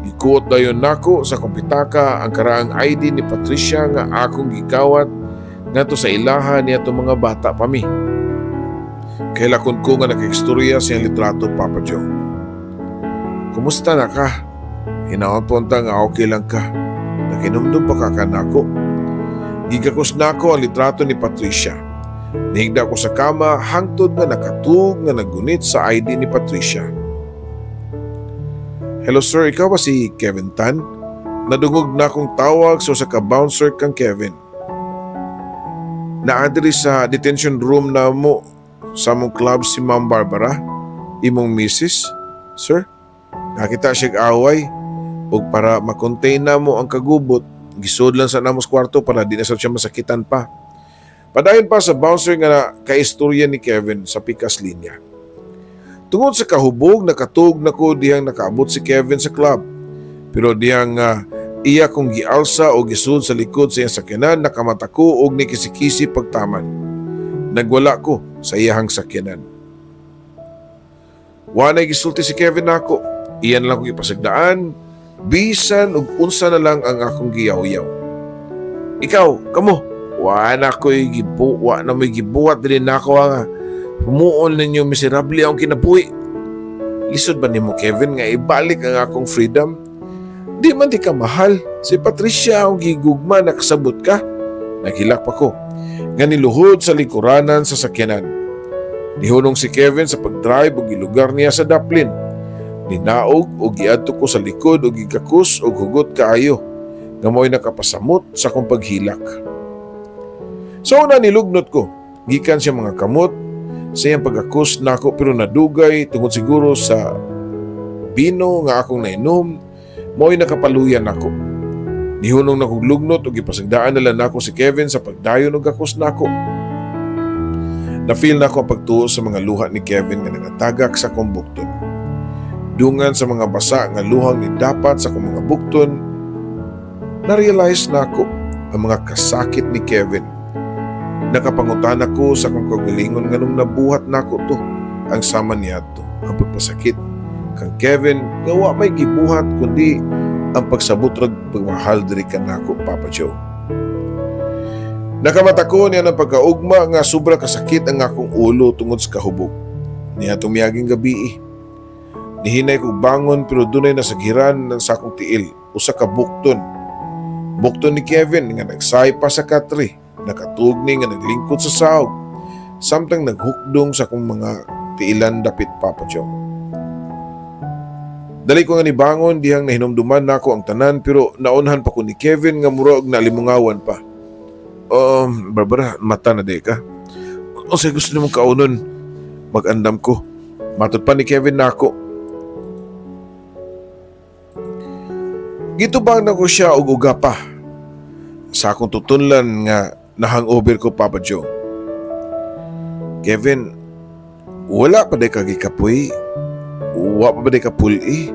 Ikuot dayon nako sa kompitaka ang karaang ID ni Patricia nga akong gikawat ngadto sa ilahan niya itong mga bata pa mi. Kailakon ko nga nakaistorya siyang litrato, Papa Joe. Kumusta na ka? Hinaon punta nga okay lang ka. Nakinumdum pa ka nako. Gigakos nako ang litrato ni Patricia. Nihigda ko sa kama hangtod nga nakatug nga nagunit sa ID ni Patricia. Hello sir, ikaw ba si Kevin Tan? Nadungog na akong tawag so sa ka-bouncer kang Kevin. Naadiri sa detention room na mo sa mong club si Ma'am Barbara, imong misis, sir. Nakita siya away ug para makontain na mo ang kagubot, gisod lang sa namos kwarto para di na siya masakitan pa. Padayon pa sa bouncer nga kaistorya ni Kevin sa pikas linya. Tungod sa kahubog, nakatug na ko dihang nakaabot si Kevin sa club. Pero dihang Iya kong gialsa o gisud sa likod sa iyang sakyanan, nakamata ko og nikisikisi pagtaman. Nagwala ko sa iyahang sakyanan. Wanay gisulti si Kevin nako. Iyan lang kong ipasagdaan, bisan ug unsa na lang ang akong giyaw-yaw. Ikaw, kamo, wa na may gibuhat din nako nga. Humuon ninyo miserable akong kinabuhi. Lisod ba nimo Kevin nga ibalik ang akong freedom? Di man di ka mahal. Si Patricia ang gigugma, nakasabot ka. Naghilak pa ko. Nga niluhod sa lingkuranan sa sakyanan. Nihunong si Kevin sa pagdrive o gilugar niya sa daplin. Ninaog o giadto ko sa likod o gigakus o hugot kaayo. Nga mo'y nakapasamot sa kong paghilak. So una nilugnot ko. Gikan siya mga kamot. Sa iyang pagakus nako pero nadugay tungod siguro sa bino nga akong nainom. Mo'y nakapaluyan ako. Nihunong na kong lugnot o gipasagdaan nila nako si Kevin sa pagdayon o gakos nako. Na-feel nako ang pagtuo sa mga luha ni Kevin nga nangatagak sa kong bukton. Dungan sa mga basa nga luhang ni dapat sa kong mga bukton, na-realize nako ang mga kasakit ni Kevin. Nakapangutan ako sa kong kagalingon nga nung nabuhat nako to, ang sama niya to, ang pagpasakit kang Kevin nga wa may gibuhat kundi ang pagsabot rag pagmahal diri kanako, Papa Joe. Nakamata ko niya ng pagkaugma nga sobra kasakit ang akong ulo tungod sa kahubog. Niya tumiyaging gabi. Nihinay ko bangon pero dunay nasaghiran ng sakong tiil usa ka bukton. Bukton ni Kevin nga nagsay pa sa katri, nakatugni nga naglingkod sa sahog, samtang naghukdong sa akong mga tiilan dapit, Papa Joe. Dali ko nga nibangon dihang nahinumduman nako ang tanan pero naunhan pa ko ni Kevin nga murag nalimungawan pa. Barbara, mata na di ka. O say gusto nimong kaunon, mag-andam ko. Matod pa ni Kevin nako. Gitubang na ko siya og uga pa. Sa akong tutunlan nga nahangover ko, Papa Joe. Kevin, wala pa di kagikapoy. Wa pa ba di ka puli?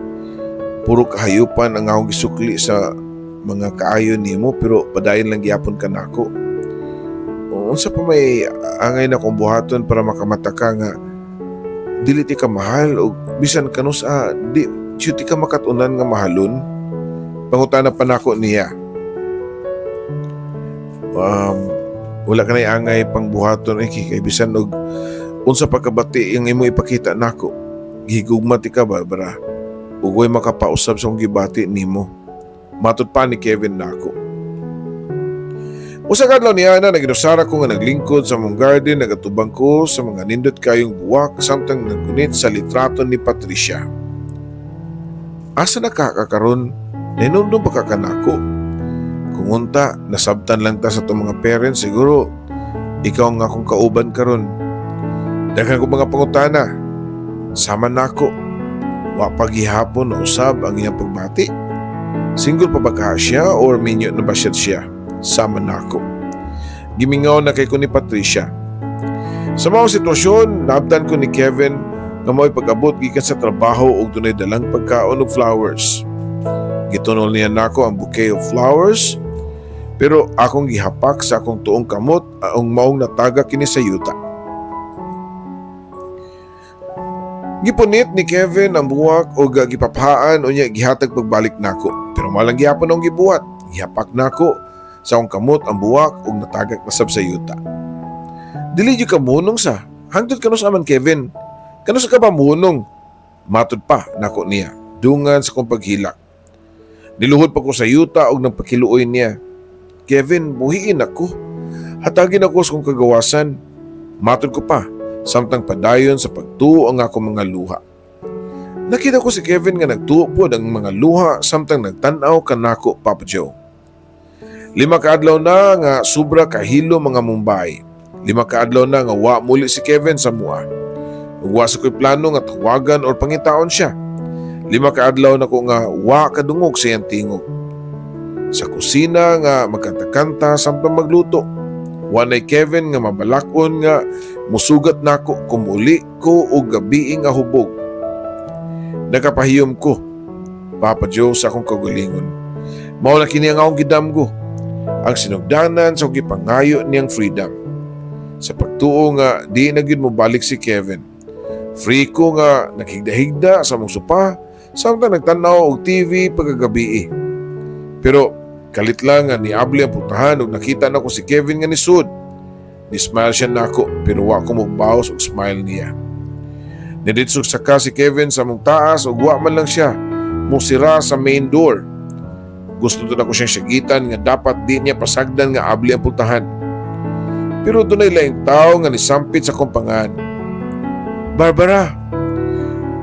Puro kahayupan ang akong gisukli sa mga kaayon nimo pero padayon lang gyapon ka nako. Unsa pa may angay na kong buhaton para makamata ka nga dili ti ka mahal o bisan kanus di ti ka makatunan nga mahalon? Pangutana pa nako niya. Wala ka na angay pang buhaton kay bisan og unsa pa kabati ang imo ipakita nako. Higugma ti ka, Barbara. Ugoy makapausab sa kong gibati nimo. Matod pa ni Kevin nako. Usa kadlaw niya na naginusara ko nga naglingkod sa mong garden, nagatubang ko sa mga nindot kayong buwak samtang naggunit sa litrato ni Patricia. Asa nakakakaron, ninundong pa ka kanako. Kung unta, nasabtan lang ta sa itong mga parents, siguro ikaw nga akong kauban karon. Daghan ko mga pangutana. Sama nako, wa paghihapon na usab ang iyang pagbati. Single pa ba ka siya or minyo na ba siya? Sama nako. Gimingaw na kay ko ni Patricia. Sa mga sitwasyon, naabdan ko ni Kevin na mo'y pag-abot gikan sa trabaho o dunay dalang pagkaon og flowers. Gitunol niya nako ang bouquet of flowers, pero akong gihapak sa akong tuong kamot ang maong nataga kini sa yuta. Gipunit ni Kevin ang buwak o gipaphaan o niya gihatag pagbalik nako. Pero malang gihapon ang gibuhat. Gihapak nako sa akong kamot ang buwak o natagak na sab sa yuta. Dili di ka munong sa. Hangtod kanus aman Kevin. Kanus ka ba munong? Matod pa nako niya. Dungan sa kong paghilak. Niluhod pa ko sa yuta o nagpakiluoy niya. Kevin, buhiin ako. Hatagin ako sa kong kagawasan. Matod ko pa. Samtang padayon sa pagtuo ang akong mga luha. Nakita ko si Kevin nga nagtuo po ang mga luha samtang nagtanaw kanako, Papa Joe. 5 kaadlaw na nga sobra kahilo mga Mumbai. 5 kaadlaw na nga wa muli si Kevin sa mua. Wa sa ko'y plano nga tawagan or pangitaon siya. 5 kaadlaw na ko nga wa kadungog sa iyang tingog. Sa kusina nga magkanta-kanta samtang magluto. Wanay Kevin nga mabalakon nga musugat nako kumuli ko og gabi nga hubog. Nakapahiyom ko, Papa Joe, sa akong kagalingon. Mao na kini ang akong gidamgo, ang sinugdanan sa gipangayo niyang freedom. Sa pagtuo nga di na gyud mo balik si Kevin. Free ko nga naghigda-higda sa mong sopa samtang nagtanaw og TV pagkagabi. Pero kalit lang nga niabli ang putahan ug nakita na ko si Kevin nga nisud. Nismile siya nako pero wa ko magbawas og smile niya. Niditsog saka si Kevin sa mong taas ug wa man lang siya musira sa main door. Gusto na ko siyang syagitan nga dapat di niya pasagdan nga abli ang pultahan. Pero dunay laing tao nga nisampit sa kumpangan. Barbara,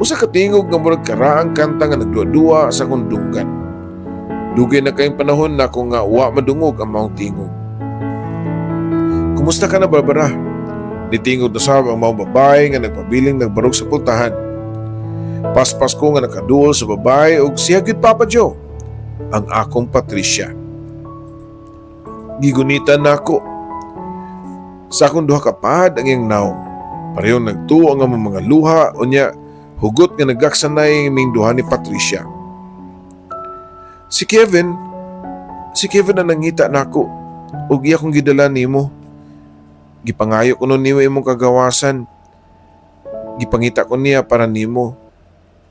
usa ka tingog nga murag karaang kanta nga nagduwa-duwa sa kundunggan. Dugay na kayong panahon na kung nga wa madungog ang maong tingog. Kumusta ka na, Barbara? Nitingog na sa ang maong babae nga nagpabiling nagbarog sa pultahan. Paspas ko nga nakaduol sa babae ug siya gyud Papa Joe, ang akong Patricia. Gigunitan nako. Sa akong duha ka pad ang iyang naong. Parehong nagtuo ang among mga luha unya hugot nga nagaksanay ming duha ni Patricia. Si Kevin na nangita nako ug iya kong gidala nimo. Gipangayo ko nun nimo imong kagawasan. Gipangita ko niya para nimo,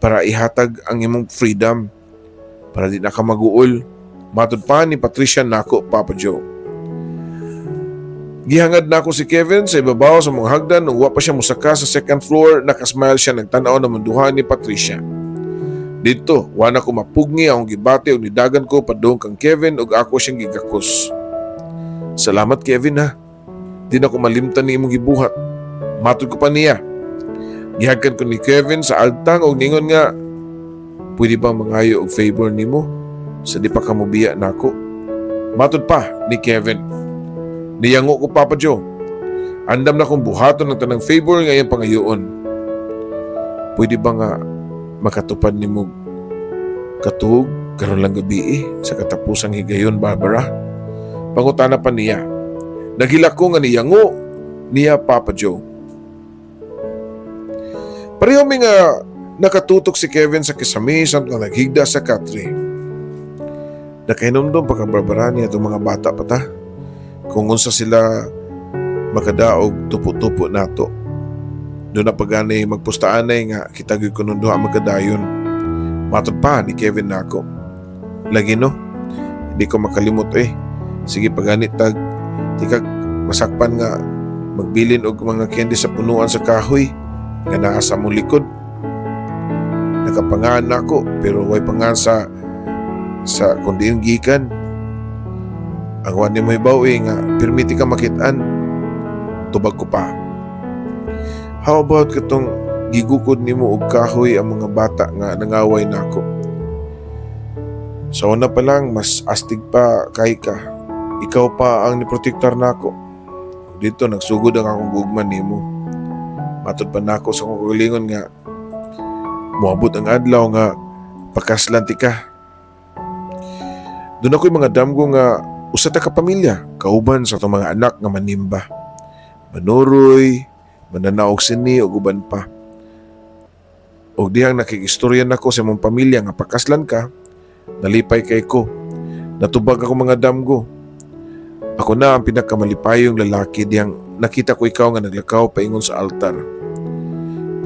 para ihatag ang imong freedom, para di na ka mag-uol. Matud pa ni Patricia nako, Papa Joe. Gihangad na ako si Kevin sa ibabaw sa mga hagdan ug wa pa siya musaka sa second floor. Nakasmile siya nagtanaw na manduha ni Patricia. Dito, wa na ko mapugni akong gibati ug nidagan ko padung kang Kevin ug ako siyang gigakos. Salamat Kevin ha. Di na ko malimtan ni imong gibuhat. Matud ko pa niya. Gihagkan ko ni Kevin sa agtang ug ningon nga, pwede bang mangayo og favor nimo sa di pa ka mobiya nako? Matud pa ni Kevin. Niyango ko Papa Joe. Andam na kong buhaton ng tanang favor ngayon pangayoon. Pwede ba nga makatupad ni mo katuog karon lang gabi sa katapusang higayon, Barbara? Pangutana pa niya. Nagilak ko nga niyango niya Papa Joe. Pareho mi nga nakatutok si Kevin sa kisame samtang naghigda sa katre. Nakainomdom pa ka Barbara niya itong mga bata pa ta. Kung unsa sila makadaog tupo-tupo nato. Doon na paganay magpustaanay nga kitagyo ko nung duha magkadayon. Matod pa ni Kevin nako. Lagi no, hindi ko makalimot Sige paganit tag, tikag masakpan nga magbilin og mga candy sa punuan sa kahoy nga naa sa mong likod. Nakapangaan nako pero way pangaan sa kundi yung gikan. Ang wani mo ibaw nga permiti ka makitaan. Tubag ko pa. How about katong gigukod nimo og kahoy ang mga bata nga nangaway nako? Sa una pa lang mas astig pa kay ka. Ikaw pa ang niprotektar nako. Dito nagsugod ang akong gugman nimo. Matud pa nako sa akong kagalingon nga moabot ang adlaw nga pakaslanti ka. Doon ako'y mga damgo nga usa ta ka pamilya, kauban sa itong mga anak nga manimba. Manuroy, mananaog sini o uban pa. O dihang nakikistorya nako sa mong pamilya nga pakaslan ka, nalipay kay ko. Natubag ako mga damgo. Ako na ang pinakamalipayong lalaki dihang nakita ko ikaw nga naglakaw paingon sa altar.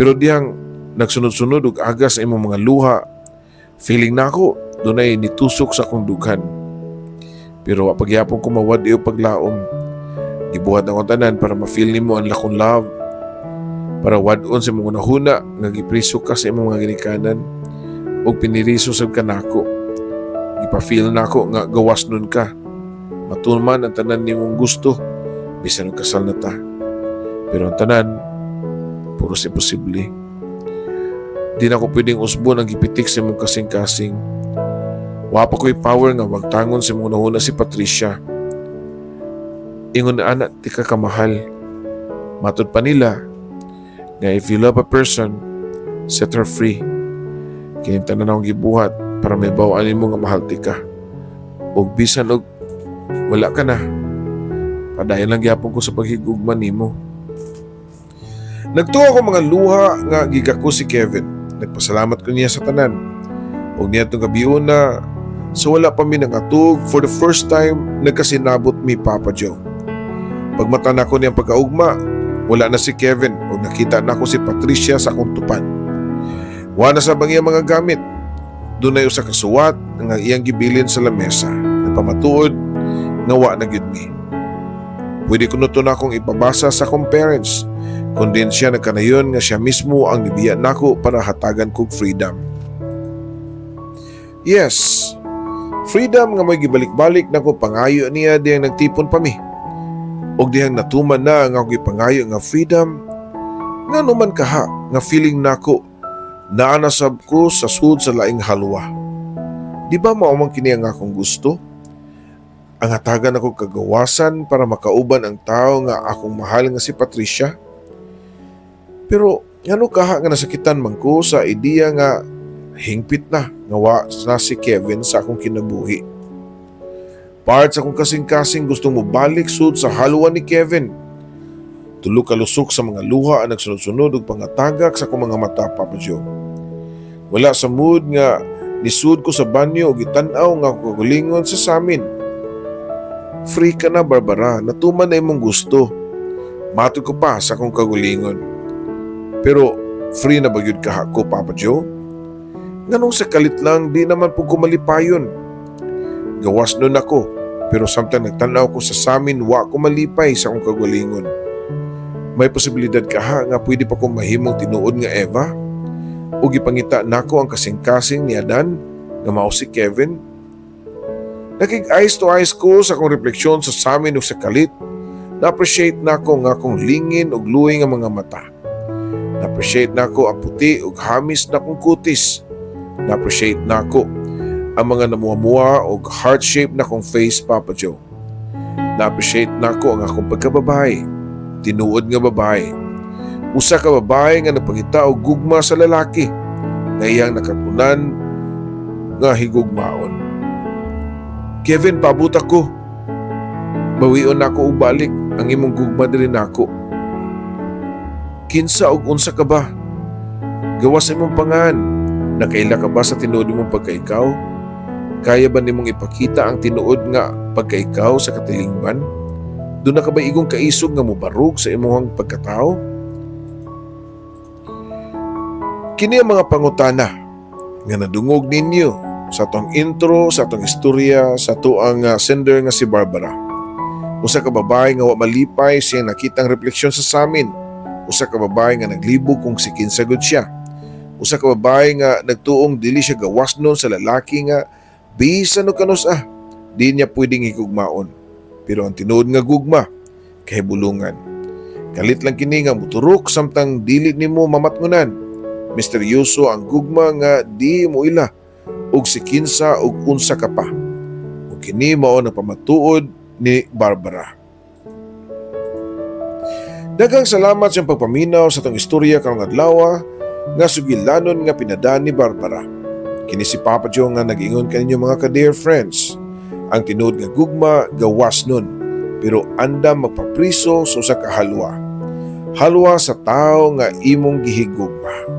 Pero dihang nagsunod-sunod og aga sa imong mga luha, feeling na ako dunay nitusok sa akong dughan. Pero pagyapon ko mawad iyo paglaom. Gibuhat akong tanan para ma-feel nimo ang lakong love. Para wadon sa mga nahuna nga gipriso ka sa imong mga ginikanan o piniriso sab ka nako. Gipa-feel nako nga gawas nun ka. Matuman ang tanan nimong gusto bisan og kasal na ta. Pero ang tanan puro imposible. Di na ko pwedeng usbon ang gipitik sa imong kasing-kasing. Wapa ko'y power nga magtangon sa mga nahuna si Patricia. Ingon na anak, di ka kamahal. Matod pa nila, nga if you love a person, set her free. Kinintanan akong gibuhat para may bawaan mo nga mahal ti ka. O bisan og wala ka na. Padayon lang gyapon ko sa paghigugman nimo. Nagtuo ako mga luha nga gigako si Kevin. Nagpasalamat ko niya sa tanan. O niya itong gabiyon na So wala pa mi nangatug, for the first time nagkasinabot mi Papa Joe. Pagmata na ko niyang pagkaugma, wala na si Kevin o nakita na ko si Patricia sa akong tupan. Wala na sa bang iyang mga gamit. Doon na yung sa kasuwat nga iyang gibilin sa lamesa. Nagpamatuod nga wa na gyud mi. Pwede ko nuto na akong ipabasa sa akong parents, kundi siya nagkanayon nga siya mismo ang nibiya nako para hatagan kog freedom. Yes, freedom nga may gibalik-balik nako pangayo niya diyang nagtipon pa mi. Og diyang natuman na nga akong ipangayo nga freedom, nga numan kaha nga feeling nako naanasab ko sa sud sa laing halwa. Di ba mao man kini ang akong gusto? Ang hatagan ako kagawasan para makauban ang tao nga akong mahal nga si Patricia. Pero ano kaha nga nasakitan man ko sa ideya nga hingpit na nga wa na si Kevin sa akong kinabuhi. Part sa akong kasing-kasing gustong mobalik sud sa halwa ni Kevin. Tulo ka lusok sa mga luha ang nagsunod-sunod ug pangatagak sa akong mga mata, Papa Joe. Wala sa mood nga nisud ko sa banyo ug gitan-aw nga ako kagulingon sa samin. Free ka na, Barbara. Natuman na imong gusto. Matod ko pa sa akong kagulingon. Pero free na ba yun kahako, Papa Joe? Nganong sa kalit lang, di naman po kumalipayon. Gawas nun ako, pero samtang nagtanaw ko sa samin, wa ko malipay sa akong kagulingon. May posibilidad kaha nga pwede pa kong mahimong tinuod nga Eva? O gipangita nako ang kasing-kasing ni Adan nga mao si Kevin? Nakig-eyes to eyes ko sa akong refleksyon sa samin o sa kalit. Na-appreciate na ko nga akong lingin o luwing ang mga mata. Na-appreciate na ko ang puti o hamis na kong kutis. Na-appreciate na ko ang mga namuha-muha o heart-shape na kong face, Papa Joe. Na-appreciate na ko ang akong pagkababae. Tinuod nga babae. Usa ka babae nga nagpangita og gugma sa lalaki. Nga iyang nakapunan nga higugmaon. Kevin, pabuta ko. Bawion nako og balik ang imong gugma diri nako. Kinsa og unsa ka ba? Gawas imong pangan. Nakaila ka ba sa tinuod imong pagkaikaw? Kaya ba nimong ipakita ang tinuod nga pagkaikaw sa katilingban? Doon na ka ba igong kaisog nga mubarog sa imong pagkatao? Kini ang mga pangutana nga nadungog ninyo sa atong intro, sa atong istorya, sa tuang sender nga si Barbara. Usa ka babae nga wa malipay siyang nakitang refleksyon sa samin. Usa ka babae nga naglibog kung si kinsagod siya. Usa ka babae nga nagtuong dili siya gawasnon sa lalaki nga bisan og kanus di niya pwedeng higugmaon. Pero ang tinuod nga gugma kay bulungan. Kalit lang kini nga muturok samtang dili nimo mamatngunan. Misteryoso ang gugma nga di mo ila ug si kinsa ug unsa ka pa. Ug kini mao ang pamatuod ni Barbara. Daghang salamat sa pagpaminaw sa tong istorya karong adlaw nga sugilanon nga pinadaan ni Barbara. Kini si Papa Joe nga nag-ingon kaninyo mga ka-dear friends. Ang tinuod nga gugma gawas nun, pero andam magpapriso sa usa ka halwa. Halwa sa tao nga imong gihigugma.